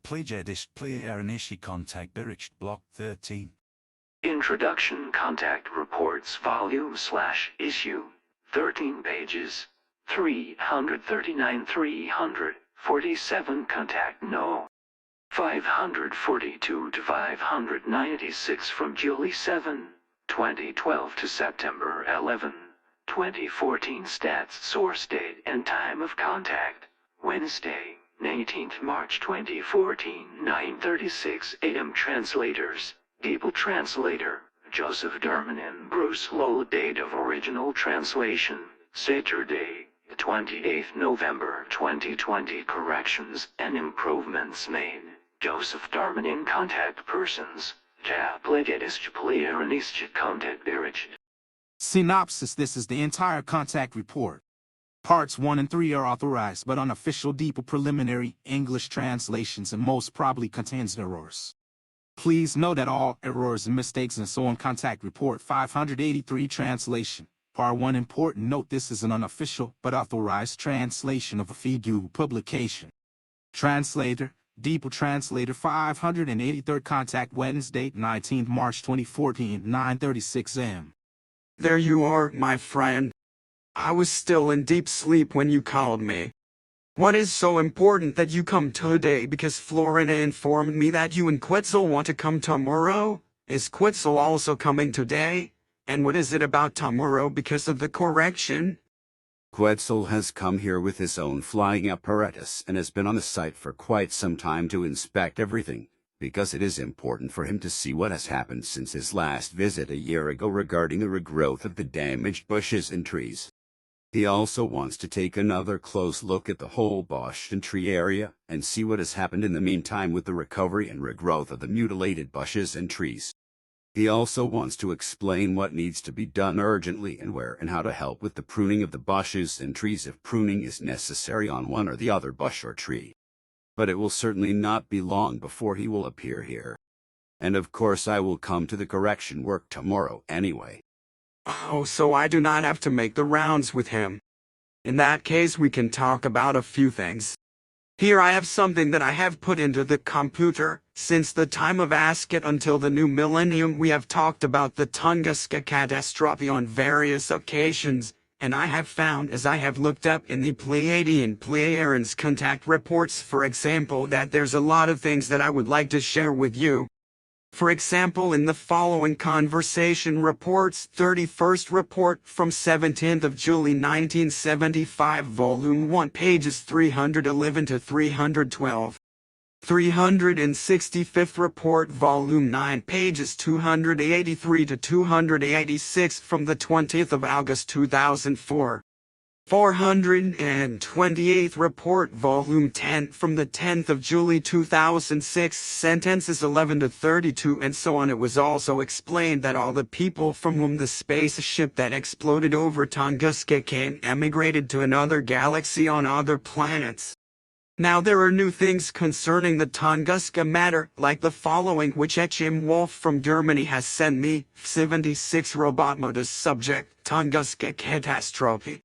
Plejadisch-Plejarische Kontaktberichte Block 13. Introduction Contact Reports Volume/Issue 13 pages 339-347 Contact No. 542 to 596 from July 7, 2012 to September 11, 2014 Stats Source Date and Time of Contact Wednesday, 19th March 2014 9:36 a.m. Translators DeepL Translator Joseph Darmanin Bruce Lulla Date of Original Translation Saturday, 28th November 2020 Corrections and Improvements made Joseph Darmanin Contact Persons Ptaah Plejadisch-Plejarische Kontaktberichte. Synopsis. This is the entire contact report. Parts 1 and 3 are authorized but unofficial DeepL preliminary English translations and most probably contains errors. Please note that all errors and mistakes and so on contact report 583 translation. Part 1 important note: this is an unofficial but authorized translation of a FIGU publication. Translator DeepL Translator 583rd Contact Wednesday 19th March 2014 9:36 a.m. There you are, my friend. I was still in deep sleep when you called me. What is so important that you come today? Because Florina informed me that you and Quetzal want to come tomorrow. Is Quetzal also coming today? And what is it about tomorrow because of the correction? Quetzal has come here with his own flying apparatus and has been on the site for quite some time to inspect everything, because it is important for him to see what has happened since his last visit a year ago regarding the regrowth of the damaged bushes and trees. He also wants to take another close look at the whole bush and tree area and see what has happened in the meantime with the recovery and regrowth of the mutilated bushes and trees. He also wants to explain what needs to be done urgently and where and how to help with the pruning of the bushes and trees if pruning is necessary on one or the other bush or tree. But it will certainly not be long before he will appear here. And of course I will come to the correction work tomorrow anyway. Oh, so I do not have to make the rounds with him. In that case we can talk about a few things. Here I have something that I have put into the computer. Since the time of Ask It until the new millennium we have talked about the Tunguska catastrophe on various occasions, and I have found as I have looked up in the Plejadisch-Plejarische contact reports, for example, that there's a lot of things that I would like to share with you. For example, in the following conversation reports, 31st report from 17th of July 1975, Volume 1, pages 311 to 312. 365th report, Volume 9, pages 283 to 286 from the 20th of August 2004. 428th report, Volume 10, from the 10th of July 2006, sentences 11 to 32 and so on. It was also explained that all the people from whom the spaceship that exploded over Tunguska came emigrated to another galaxy on other planets. Now there are new things concerning the Tunguska matter, like the following, which H.M. Wolf from Germany has sent me. 76 robot modus subject, Tunguska catastrophe.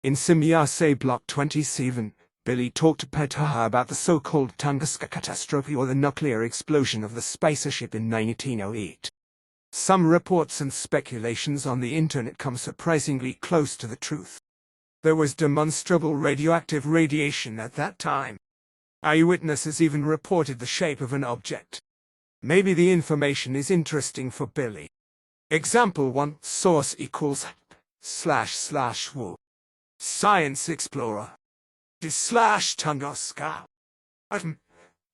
In Synopsis Block 27, Billy talked to Ptaah about the so-called Tunguska catastrophe, or the nuclear explosion of the spaceship in 1908. Some reports and speculations on the internet come surprisingly close to the truth. There was demonstrable radioactive radiation at that time. Eyewitnesses even reported the shape of an object. Maybe the information is interesting for Billy. Example 1, source equals / /woo. Science Explorer. /Tunguska.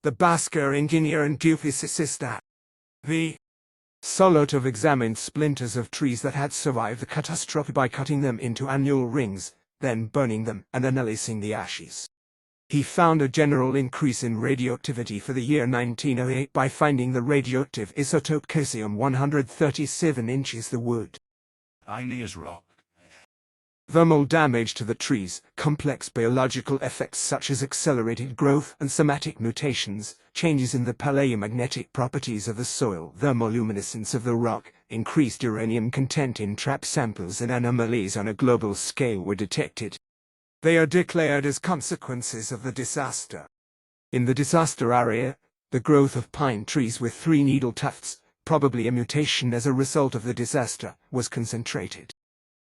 The Basker engineer and geophysicist at the Solotov examined splinters of trees that had survived the catastrophe by cutting them into annual rings, then burning them and analyzing the ashes. He found a general increase in radioactivity for the year 1908 by finding the radioactive isotope caesium-137 inches the wood. Igneous rock. Thermal damage to the trees, complex biological effects such as accelerated growth and somatic mutations, changes in the paleomagnetic properties of the soil, thermoluminescence of the rock, increased uranium content in trap samples, and anomalies on a global scale were detected. They are declared as consequences of the disaster. In the disaster area, the growth of pine trees with 3 needle tufts, probably a mutation as a result of the disaster, was concentrated.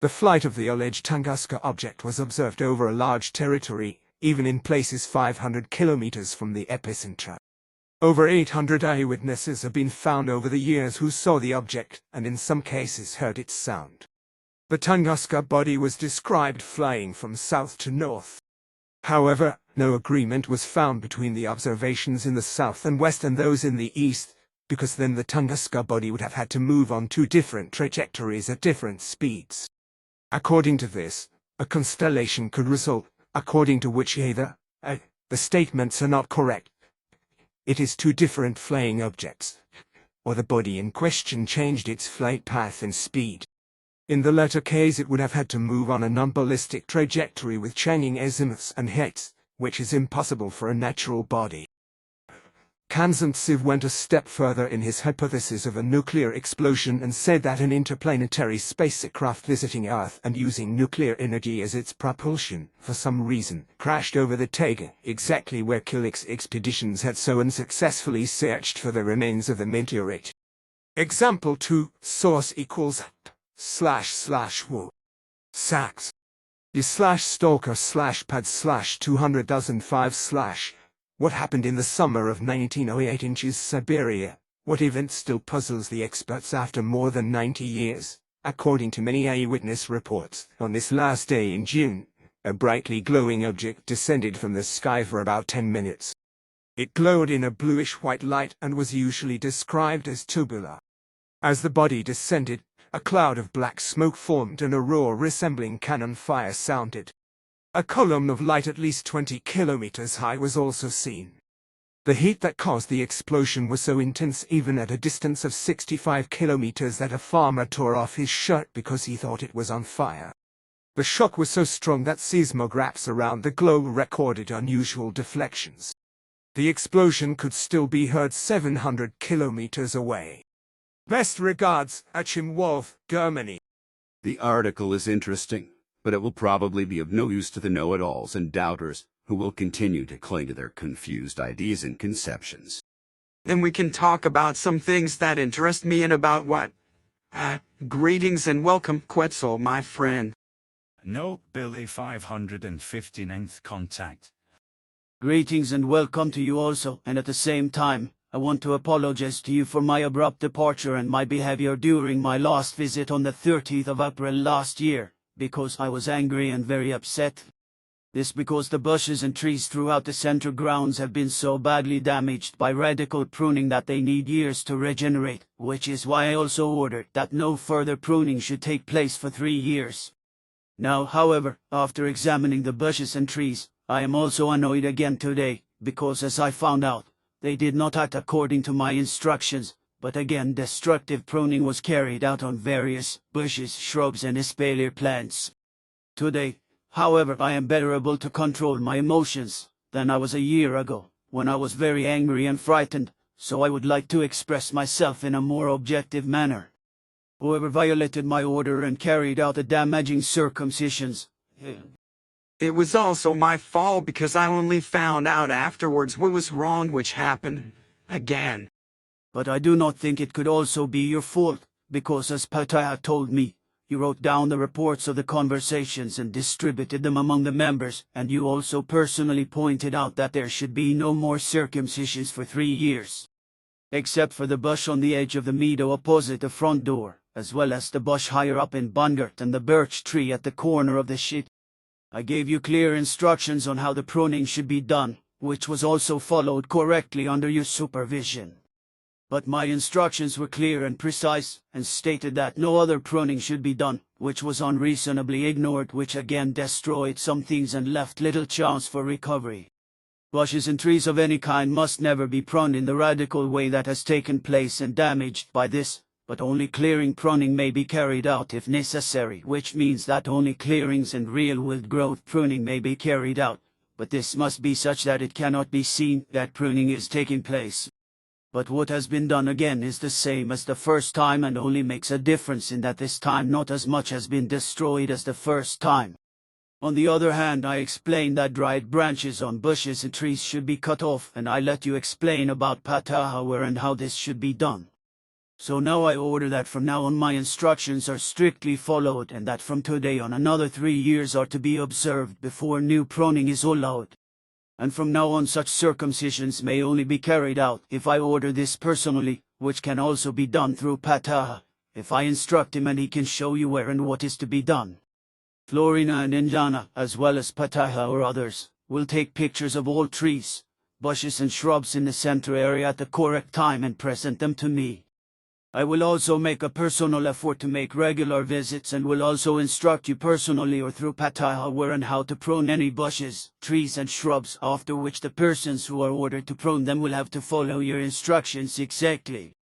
The flight of the alleged Tunguska object was observed over a large territory, even in places 500 kilometers from the epicenter. Over 800 eyewitnesses have been found over the years who saw the object and in some cases heard its sound. The Tunguska body was described flying from south to north. However, no agreement was found between the observations in the south and west and those in the east, because then the Tunguska body would have had to move on 2 different trajectories at different speeds. According to this, a constellation could result, according to which either the statements are not correct, it is 2 different flying objects, or the body in question changed its flight path and speed. In the latter case it would have had to move on a non-ballistic trajectory with changing azimuths and heights, which is impossible for a natural body. Kazantsev went a step further in his hypothesis of a nuclear explosion and said that an interplanetary spacecraft visiting Earth and using nuclear energy as its propulsion, for some reason, crashed over the Taiga, exactly where Killick's expeditions had so unsuccessfully searched for the remains of the meteorite. Example 2, source equals //wo. Sachs. /stalker/pad/200,005/ What happened in the summer of 1908 in Siberia? What event still puzzles the experts after more than 90 years? According to many eyewitness reports, on this last day in June, a brightly glowing object descended from the sky for about 10 minutes. It glowed in a bluish-white light and was usually described as tubular. As the body descended, a cloud of black smoke formed and a roar resembling cannon fire sounded. A column of light at least 20 kilometers high was also seen. The heat that caused the explosion was so intense even at a distance of 65 kilometers that a farmer tore off his shirt because he thought it was on fire. The shock was so strong that seismographs around the globe recorded unusual deflections. The explosion could still be heard 700 kilometers away. Best regards, Achim Wolf, Germany. The article is interesting, but it will probably be of no use to the know-it-alls and doubters, who will continue to cling to their confused ideas and conceptions. Then we can talk about some things that interest me and about what? Greetings and welcome, Quetzal, my friend. No, Billy 559th contact. Greetings and welcome to you also, and at the same time, I want to apologize to you for my abrupt departure and my behavior during my last visit on the 30th of April last year, because I was angry and very upset. This because the bushes and trees throughout the center grounds have been so badly damaged by radical pruning that they need years to regenerate, which is why I also ordered that no further pruning should take place for 3 years. Now, however, after examining the bushes and trees, I am also annoyed again today, because as I found out, they did not act according to my instructions, but again destructive pruning was carried out on various bushes, shrubs and espalier plants. Today, however, I am better able to control my emotions than I was a year ago, when I was very angry and frightened, so I would like to express myself in a more objective manner. Whoever violated my order and carried out the damaging circumcisions. It was also my fault because I only found out afterwards what was wrong, which happened again. But I do not think it could also be your fault, because as Ptaah told me, you wrote down the reports of the conversations and distributed them among the members, and you also personally pointed out that there should be no more circumcisions for 3 years. Except for the bush on the edge of the meadow opposite the front door, as well as the bush higher up in Bungert and the birch tree at the corner of the shed. I gave you clear instructions on how the pruning should be done, which was also followed correctly under your supervision. But my instructions were clear and precise, and stated that no other pruning should be done, which was unreasonably ignored, which again destroyed some things and left little chance for recovery. Bushes and trees of any kind must never be pruned in the radical way that has taken place and damaged by this, but only clearing pruning may be carried out if necessary, which means that only clearings and real wild growth pruning may be carried out, but this must be such that it cannot be seen that pruning is taking place. But what has been done again is the same as the first time and only makes a difference in that this time not as much has been destroyed as the first time. On the other hand, I explained that dried branches on bushes and trees should be cut off, and I let you explain about Ptaah where and how this should be done. So now I order that from now on my instructions are strictly followed, and that from today on another 3 years are to be observed before new pruning is allowed. And from now on such circumcisions may only be carried out if I order this personally, which can also be done through Ptaah, if I instruct him and he can show you where and what is to be done. Florina and Indiana, as well as Ptaah or others, will take pictures of all trees, bushes and shrubs in the center area at the correct time and present them to me. I will also make a personal effort to make regular visits and will also instruct you personally or through Ptaah where and how to prune any bushes, trees and shrubs, after which the persons who are ordered to prune them will have to follow your instructions exactly.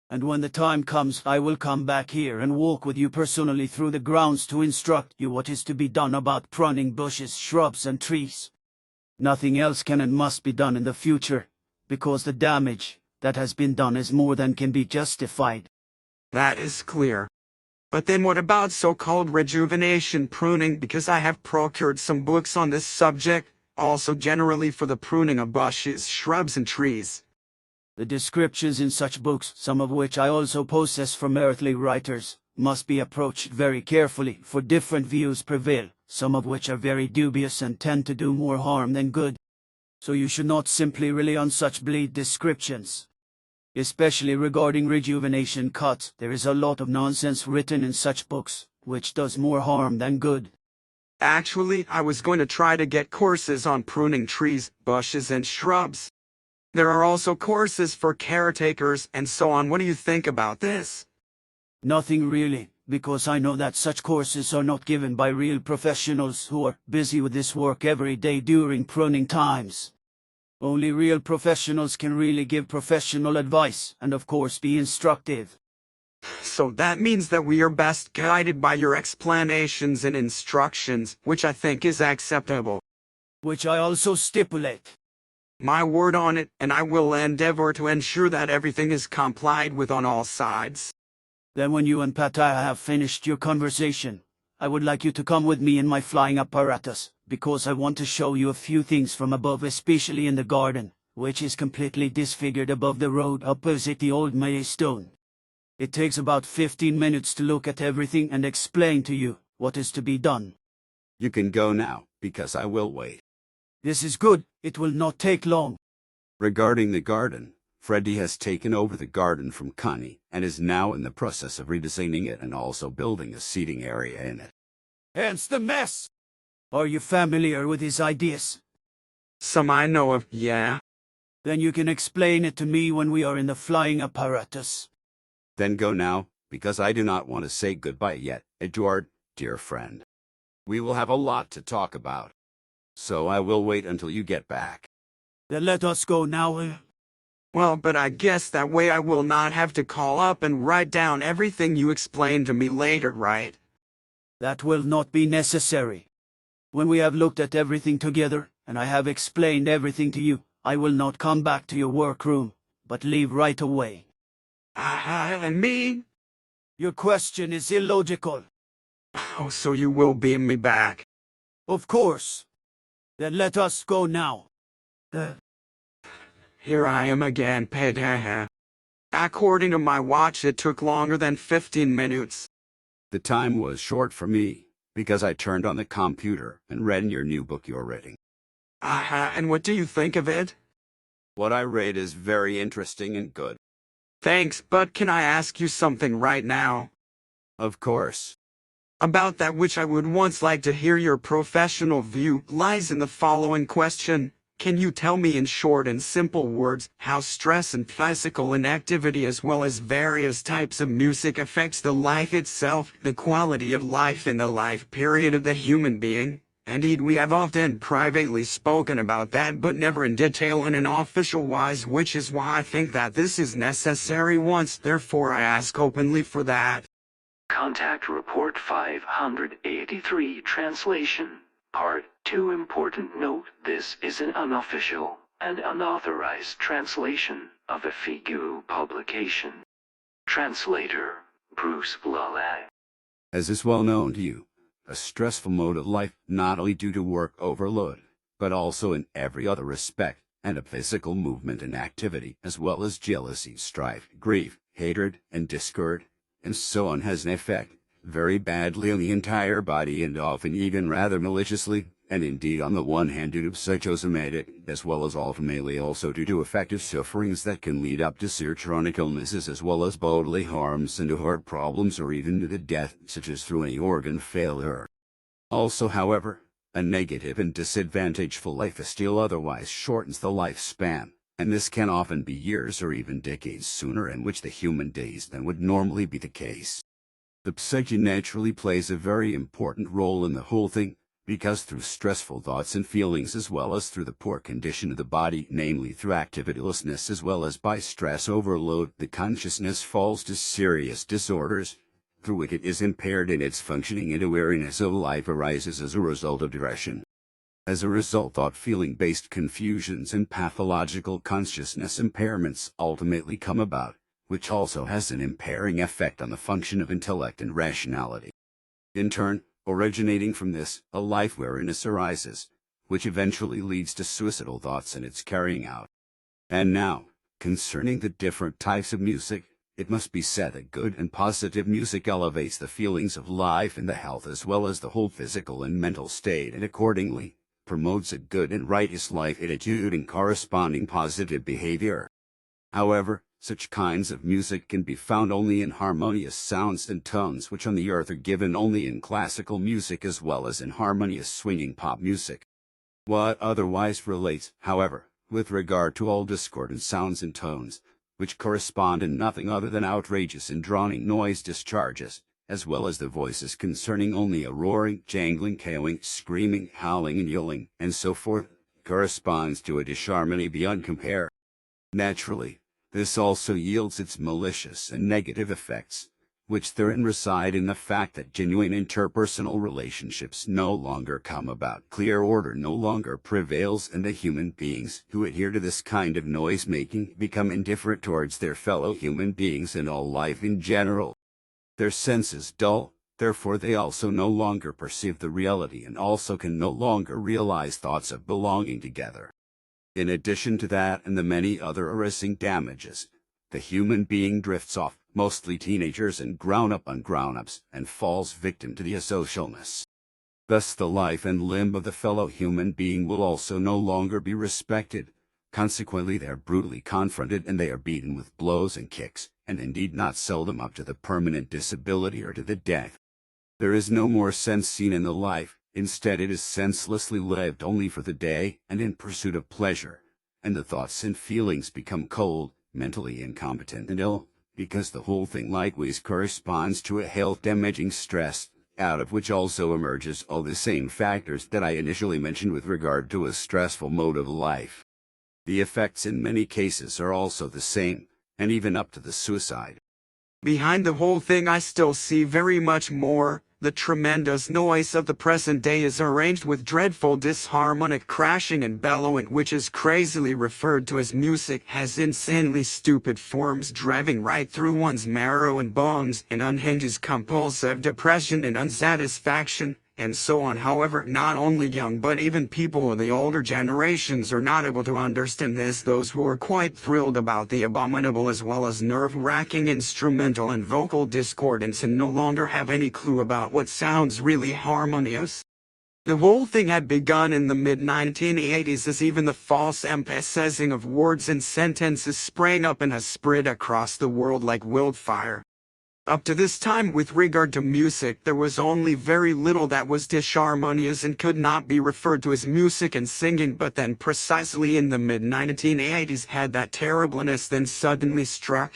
And when the time comes, I will come back here and walk with you personally through the grounds to instruct you what is to be done about pruning bushes, shrubs and trees. Nothing else can and must be done in the future, because the damage that has been done is more than can be justified. That is clear. But then what about so-called rejuvenation pruning, because I have procured some books on this subject, also generally for the pruning of bushes, shrubs and trees. The descriptions in such books, some of which I also possess from earthly writers, must be approached very carefully, for different views prevail, some of which are very dubious and tend to do more harm than good. So you should not simply rely on such bleak descriptions. Especially regarding rejuvenation cuts, there is a lot of nonsense written in such books, which does more harm than good. Actually, I was going to try to get courses on pruning trees, bushes and shrubs. There are also courses for caretakers and so on. What do you think about this? Nothing really, because I know that such courses are not given by real professionals who are busy with this work every day during pruning times. Only real professionals can really give professional advice and of course be instructive. So that means that we are best guided by your explanations and instructions, which I think is acceptable. Which I also stipulate. My word on it, and I will endeavor to ensure that everything is complied with on all sides. Then when you and Ptaah have finished your conversation, I would like you to come with me in my flying apparatus, because I want to show you a few things from above, especially in the garden, which is completely disfigured above the road opposite the old milestone. It takes about 15 minutes to look at everything and explain to you what is to be done. You can go now, because I will wait. This is good, it will not take long. Regarding the garden, Freddy has taken over the garden from Connie and is now in the process of redesigning it and also building a seating area in it. Hence the mess! Are you familiar with his ideas? Some I know of, yeah. Then you can explain it to me when we are in the flying apparatus. Then go now, because I do not want to say goodbye yet, Eduard, dear friend. We will have a lot to talk about. So I will wait until you get back. Then let us go now. Well, but I guess that way I will not have to call up and write down everything you explained to me later, right? That will not be necessary. When we have looked at everything together, and I have explained everything to you, I will not come back to your workroom, but leave right away. I mean? Your question is illogical. Oh, so you will beam me back? Of course. Then let us go now. Here I am again, Ptaah. According to my watch, it took longer than 15 minutes. The time was short for me, because I turned on the computer and read in your new book you're reading. And what do you think of it? What I read is very interesting and good. Thanks, but can I ask you something right now? Of course. About that which I would once like to hear your professional view lies in the following question. Can you tell me in short and simple words how stress and physical inactivity as well as various types of music affects the life itself, the quality of life in the life period of the human being? Indeed, we have often privately spoken about that, but never in detail in an official wise, which is why I think that this is necessary once, therefore I ask openly for that. Contact Report 583 Translation Part 2 Important note: this is an unofficial and unauthorized translation of a FIGU publication. Translator, Bruce Lulla. As is well known to you, a stressful mode of life, not only due to work overload, but also in every other respect, and of physical movement and activity, as well as jealousy, strife, grief, hatred, and discord, and so on, has an effect very badly on the entire body, and often even rather maliciously, and indeed on the one hand due to psychosomatic, as well as ultimately also due to affective sufferings that can lead up to severe chronic illnesses, as well as bodily harms and to heart problems, or even to the death, such as through any organ failure. Also, however, a negative and disadvantageful lifestyle otherwise shortens the lifespan, and this can often be years or even decades sooner in which the human days than would normally be the case. The psyche naturally plays a very important role in the whole thing, because through stressful thoughts and feelings, as well as through the poor condition of the body, namely through activitylessness as well as by stress overload, the consciousness falls to serious disorders, through which it is impaired in its functioning, and awareness of life arises as a result of depression. As a result, thought-feeling-based confusions and pathological consciousness impairments ultimately come about, which also has an impairing effect on the function of intellect and rationality. In turn, originating from this, a life weariness arises, which eventually leads to suicidal thoughts and its carrying out. And now, concerning the different types of music, it must be said that good and positive music elevates the feelings of life and the health as well as the whole physical and mental state, and accordingly, promotes a good and righteous life attitude and corresponding positive behavior. However, such kinds of music can be found only in harmonious sounds and tones, which on the earth are given only in classical music as well as in harmonious swinging pop music. What otherwise relates, however, with regard to all discordant sounds and tones, which correspond in nothing other than outrageous and drowning noise discharges, as well as the voices concerning only a roaring, jangling, cawing, screaming, howling, and yelling, and so forth, corresponds to a disharmony beyond compare. Naturally, this also yields its malicious and negative effects, which therein reside in the fact that genuine interpersonal relationships no longer come about, clear order no longer prevails, and the human beings who adhere to this kind of noise-making become indifferent towards their fellow human beings and all life in general. Their senses dull, therefore they also no longer perceive the reality and also can no longer realize thoughts of belonging together. In addition to that and the many other arresting damages, the human being drifts off, mostly teenagers and grown-up on grown-ups, and falls victim to the asocialness. Thus the life and limb of the fellow human being will also no longer be respected. Consequently they are brutally confronted and they are beaten with blows and kicks, and indeed not seldom up to the permanent disability or to the death. There is no more sense seen in the life. Instead, it is senselessly lived only for the day and in pursuit of pleasure, and the thoughts and feelings become cold, mentally incompetent and ill, because the whole thing likewise corresponds to a health-damaging stress, out of which also emerges all the same factors that I initially mentioned with regard to a stressful mode of life. The effects in many cases are also the same, and even up to the suicide. Behind the whole thing I still see very much more. The tremendous noise of the present day is arranged with dreadful disharmonic crashing and bellowing, which is crazily referred to as music, has insanely stupid forms driving right through one's marrow and bones, and unhinges compulsive depression and unsatisfaction, and so on. However, not only young but even people of the older generations are not able to understand this. Those who are quite thrilled about the abominable as well as nerve-wracking instrumental and vocal discordance and no longer have any clue about what sounds really harmonious. The whole thing had begun in the mid-1980s as even the false emphasizing of words and sentences sprang up and has spread across the world like wildfire. Up to this time, with regard to music, there was only very little that was disharmonious and could not be referred to as music and singing, but then precisely in the mid-1980s had that terribleness then suddenly struck.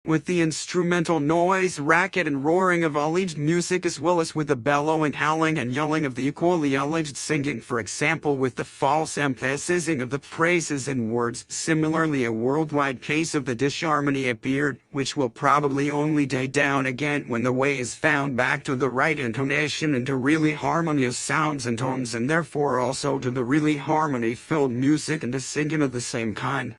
With the instrumental noise, racket and roaring of alleged music, as well as with the bellowing, howling and yelling of the equally alleged singing, for example with the false emphasizing of the phrases and words. Similarly, a worldwide case of the disharmony appeared, which will probably only die down again when the way is found back to the right intonation and to really harmonious sounds and tones, and therefore also to the really harmony-filled music and to singing of the same kind.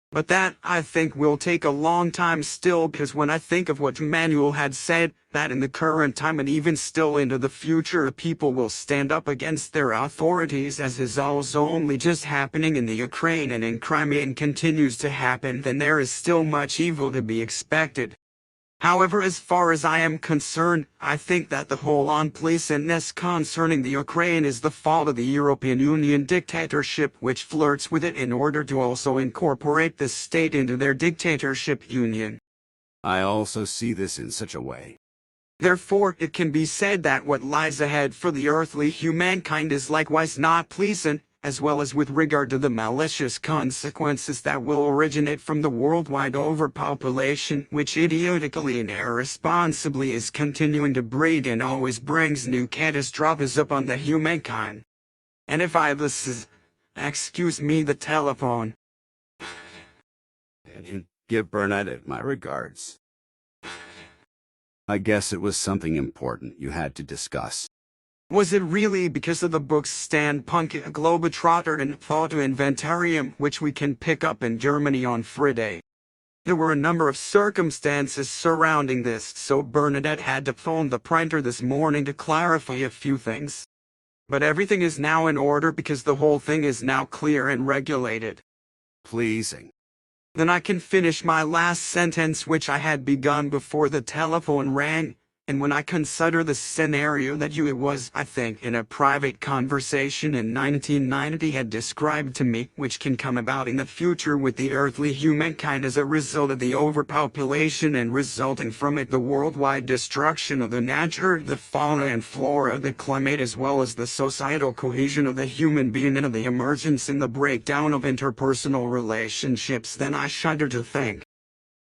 But that, I think, will take a long time still, because when I think of what Manuel had said, that in the current time and even still into the future people will stand up against their authorities, as is also only just happening in the Ukraine and in Crimea and continues to happen, then there is still much evil to be expected. However, as far as I am concerned, I think that the whole unpleasantness concerning the Ukraine is the fault of the European Union dictatorship, which flirts with it in order to also incorporate this state into their dictatorship union. I also see this in such a way. Therefore, it can be said that what lies ahead for the earthly humankind is likewise not pleasant, as well as with regard to the malicious consequences that will originate from the worldwide overpopulation, which idiotically and irresponsibly is continuing to breed and always brings new catastrophes upon the humankind. And if I excuse me the telephone. Give Bernadette my regards. I guess it was something important you had to discuss. Was it really because of the books Stand Punk Globetrotter and Photo Inventarium, which we can pick up in Germany on Friday? There were a number of circumstances surrounding this, so Bernadette had to phone the printer this morning to clarify a few things. But everything is now in order because the whole thing is now clear and regulated. Pleasing. Then I can finish my last sentence, which I had begun before the telephone rang. And when I consider the scenario that it was, I think, in a private conversation in 1990 had described to me, which can come about in the future with the earthly humankind as a result of the overpopulation and resulting from it the worldwide destruction of the nature, the fauna and flora, the climate, as well as the societal cohesion of the human being and of the emergence and the breakdown of interpersonal relationships, then I shudder to think.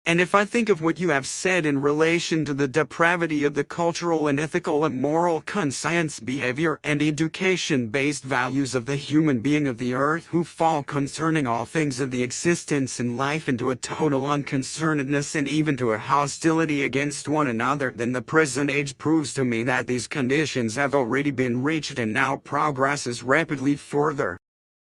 And if I think of what you have said in relation to the depravity of the cultural and ethical and moral conscience, behavior, and education-based values of the human being of the earth who fall concerning all things of the existence and life into a total unconcernedness and even to a hostility against one another, then the present age proves to me that these conditions have already been reached and now progresses rapidly further.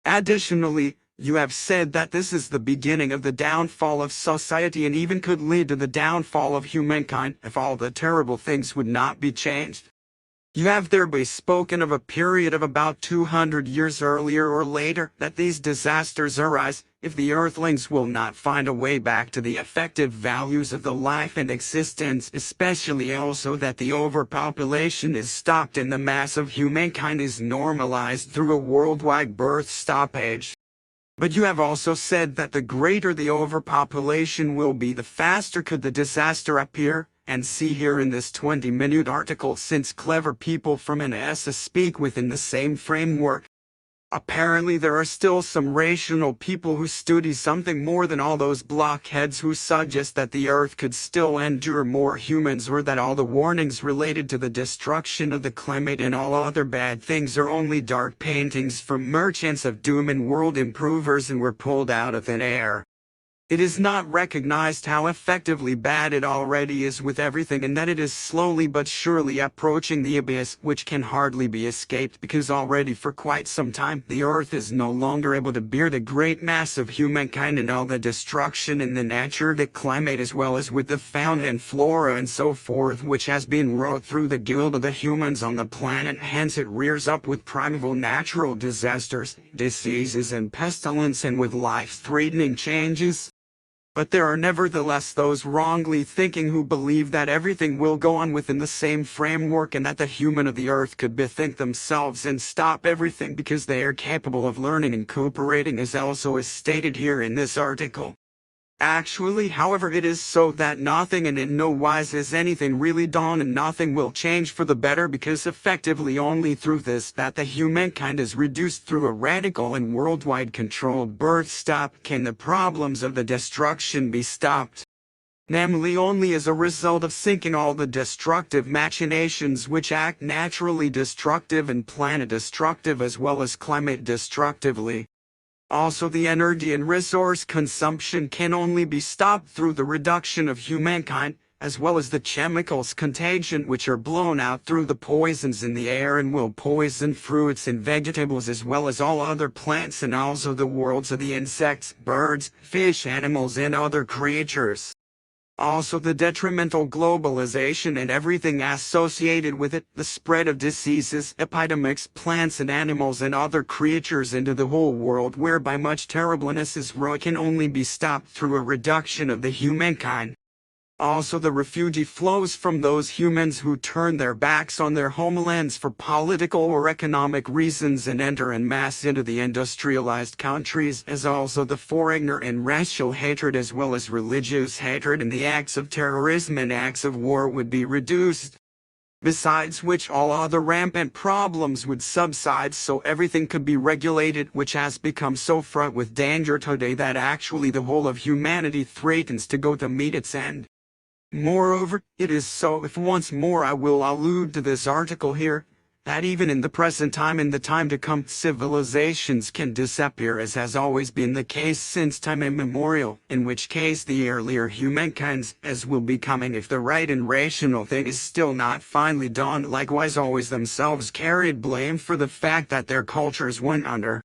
Additionally, you have said that this is the beginning of the downfall of society and even could lead to the downfall of humankind if all the terrible things would not be changed. You have thereby spoken of a period of about 200 years earlier or later that these disasters arise if the earthlings will not find a way back to the effective values of the life and existence, especially also that the overpopulation is stopped and the mass of humankind is normalized through a worldwide birth stoppage. But you have also said that the greater the overpopulation will be, the faster could the disaster appear, and see here in this 20-minute article, since clever people from NASA speak within the same framework. Apparently there are still some rational people who study something more than all those blockheads who suggest that the Earth could still endure more humans, or that all the warnings related to the destruction of the climate and all other bad things are only dark paintings from merchants of doom and world improvers and were pulled out of thin air. It is not recognized how effectively bad it already is with everything, and that it is slowly but surely approaching the abyss which can hardly be escaped, because already for quite some time the earth is no longer able to bear the great mass of humankind and all the destruction in the nature, the climate, as well as with the fauna and flora and so forth, which has been wrought through the guild of the humans on the planet. Hence it rears up with primeval natural disasters, diseases and pestilence, and with life-threatening changes. But there are nevertheless those wrongly thinking who believe that everything will go on within the same framework, and that the human of the earth could bethink themselves and stop everything because they are capable of learning and cooperating, as also is stated here in this article. Actually, however, it is so that nothing and in no wise is anything really done, and nothing will change for the better, because effectively only through this that the humankind is reduced through a radical and worldwide controlled birth stop can the problems of the destruction be stopped. Namely, only as a result of sinking all the destructive machinations which act naturally destructive and planet destructive as well as climate destructively. Also, the energy and resource consumption can only be stopped through the reduction of humankind, as well as the chemicals contagion which are blown out through the poisons in the air and will poison fruits and vegetables as well as all other plants and also the worlds of the insects, birds, fish, animals and other creatures. Also the detrimental globalization and everything associated with it, the spread of diseases, epidemics, plants and animals and other creatures into the whole world whereby much terribleness is wrought can only be stopped through a reduction of the humankind. Also the refugee flows from those humans who turn their backs on their homelands for political or economic reasons and enter en masse into the industrialized countries, as also the foreigner and racial hatred as well as religious hatred and the acts of terrorism and acts of war would be reduced. Besides which all other rampant problems would subside so everything could be regulated, which has become so fraught with danger today that actually the whole of humanity threatens to go to meet its end. Moreover, it is so, if once more I will allude to this article here, that even in the present time and the time to come civilizations can disappear as has always been the case since time immemorial, in which case the earlier humankinds, as will be coming if the right and rational thing is still not finally done, likewise always themselves carried blame for the fact that their cultures went under.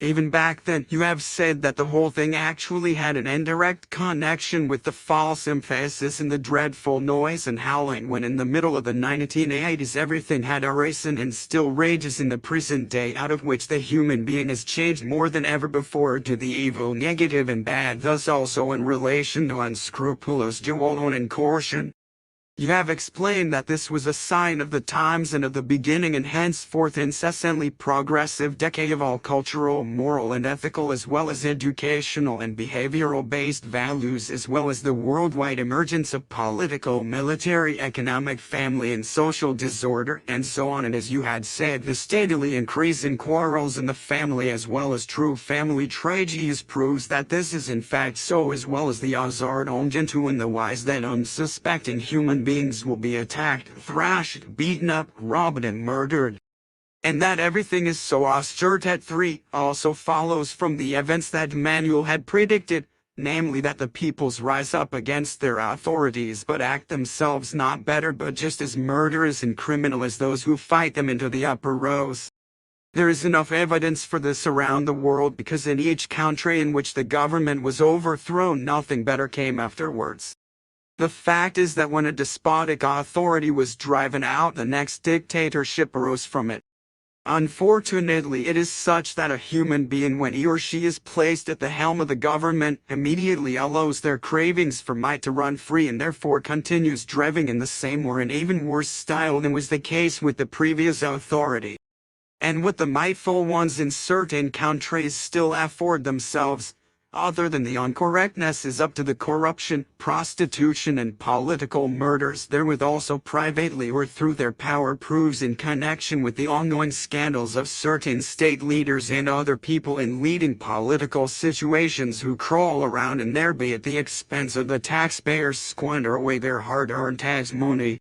Even back then, you have said that the whole thing actually had an indirect connection with the false emphasis and the dreadful noise and howling when in the middle of the 1980s everything had arisen and still rages in the present day, out of which the human being has changed more than ever before to the evil, negative and bad, thus also in relation to unscrupulous dualon and coercion. You have explained that this was a sign of the times and of the beginning and henceforth incessantly progressive decay of all cultural, moral and ethical as well as educational and behavioral-based values as well as the worldwide emergence of political, military, economic, family and social disorder and so on, and as you had said, the steadily increasing quarrels in the family as well as true family tragedies proves that this is in fact so, as well as the hazard ongentu and the wise that unsuspecting human beings will be attacked, thrashed, beaten up, robbed and murdered. And that everything is so absurd at 3 also follows from the events that Manuel had predicted, namely that the peoples rise up against their authorities but act themselves not better but just as murderous and criminal as those who fight them into the upper rows. There is enough evidence for this around the world because in each country in which the government was overthrown nothing better came afterwards. The fact is that when a despotic authority was driven out, the next dictatorship arose from it. Unfortunately, it is such that a human being, when he or she is placed at the helm of the government, immediately allows their cravings for might to run free and therefore continues driving in the same or in even worse style than was the case with the previous authority. And what the mightful ones in certain countries still afford themselves, other than the uncorrectness, is up to the corruption, prostitution and political murders therewith also privately or through their power proves in connection with the ongoing scandals of certain state leaders and other people in leading political situations who crawl around and thereby at the expense of the taxpayers squander away their hard-earned tax money.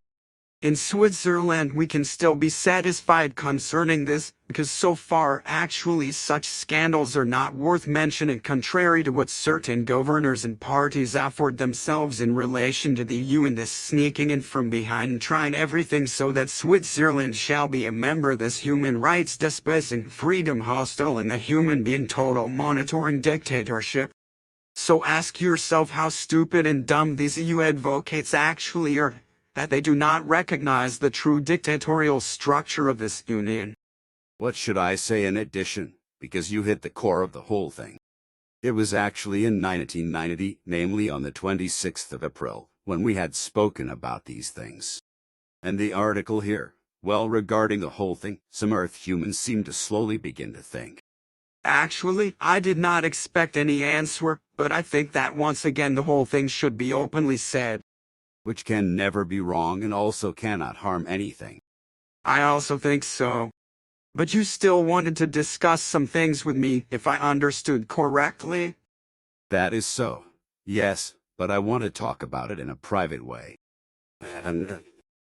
In Switzerland we can still be satisfied concerning this, because so far actually such scandals are not worth mentioning, contrary to what certain governors and parties afford themselves in relation to the EU in this sneaking in from behind and trying everything so that Switzerland shall be a member of this human rights despising, freedom hostile and the human being total monitoring dictatorship. So ask yourself how stupid and dumb these EU advocates actually are, that they do not recognize the true dictatorial structure of this union. What should I say in addition, because you hit the core of the whole thing? It was actually in 1990, namely on the 26th of April, when we had spoken about these things. And the article here, well, regarding the whole thing, some Earth humans seem to slowly begin to think. Actually, I did not expect any answer, but I think that once again the whole thing should be openly said. Which can never be wrong and also cannot harm anything. I also think so. But you still wanted to discuss some things with me, if I understood correctly? That is so. Yes, but I want to talk about it in a private way. And